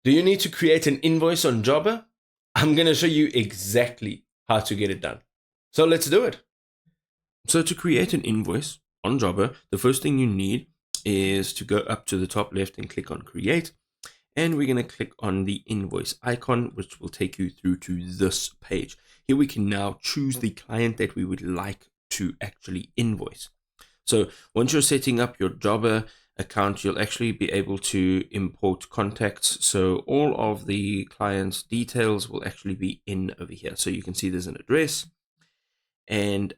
Do you need to create an invoice on Jobber? I'm going to show you exactly how to get it done. So let's do it. So to create an invoice on Jobber, the first thing you need is to go up to the top left and click on create. And we're going to click on the invoice icon, which will take you through to this page. Here we can now choose the client that we would like to actually invoice. So once you're setting up your Jobber account, you'll actually be able to import contacts. So all of the client's details will actually be in over here. So you can see there's an address and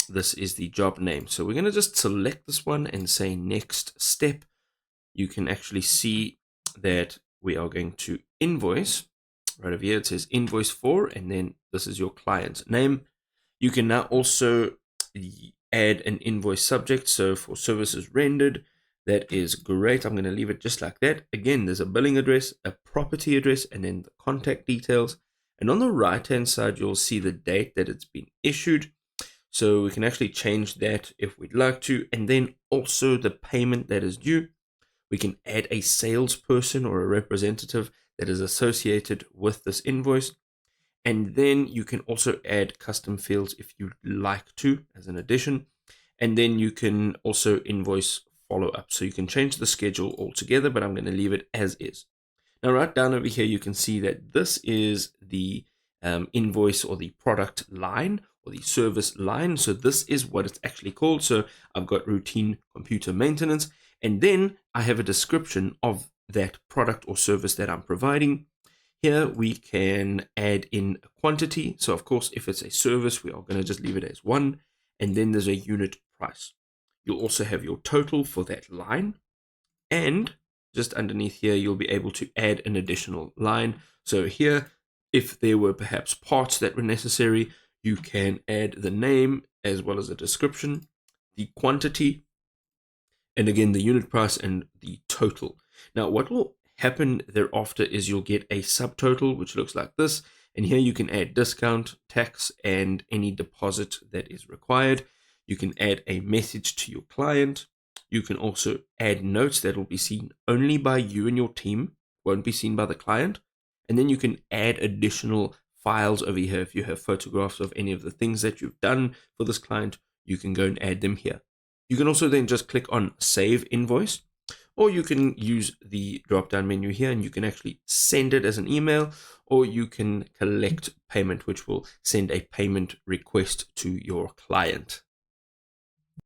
this is the job name. So we're going to just select this one and say next step. You can actually see that we are going to invoice. Right over here it says invoice for, and then this is your client's name. You can now also add an invoice subject. So for services rendered, that is great. I'm going to leave it just like that. Again, there's a billing address, a property address, and then the contact details. And on the right hand side, you'll see the date that it's been issued. So we can actually change that if we'd like to. And then also the payment that is due. We can add a salesperson or a representative that is associated with this invoice. And then you can also add custom fields if you'd like to as an addition. And then you can also invoice follow up. So you can change the schedule altogether, but I'm going to leave it as is. Now, right down over here, you can see that this is the invoice or the product line or the service line. So this is what it's actually called. So I've got routine computer maintenance. And then I have a description of that product or service that I'm providing. Here we can add in a quantity. So of course, if it's a service, we are going to just leave it as 1. And then there's a unit price. You'll also have your total for that line. And just underneath here, you'll be able to add an additional line. So here, if there were perhaps parts that were necessary, you can add the name as well as a description, the quantity, and again, the unit price and the total. Now, what will happen thereafter is you'll get a subtotal, which looks like this. And here you can add discount, tax, and any deposit that is required. You can add a message to your client. You can also add notes that will be seen only by you and your team, won't be seen by the client. And then you can add additional files over here. If you have photographs of any of the things that you've done for this client, you can go and add them here. You can also then just click on Save Invoice, or you can use the drop-down menu here and you can actually send it as an email, or you can collect payment, which will send a payment request to your client.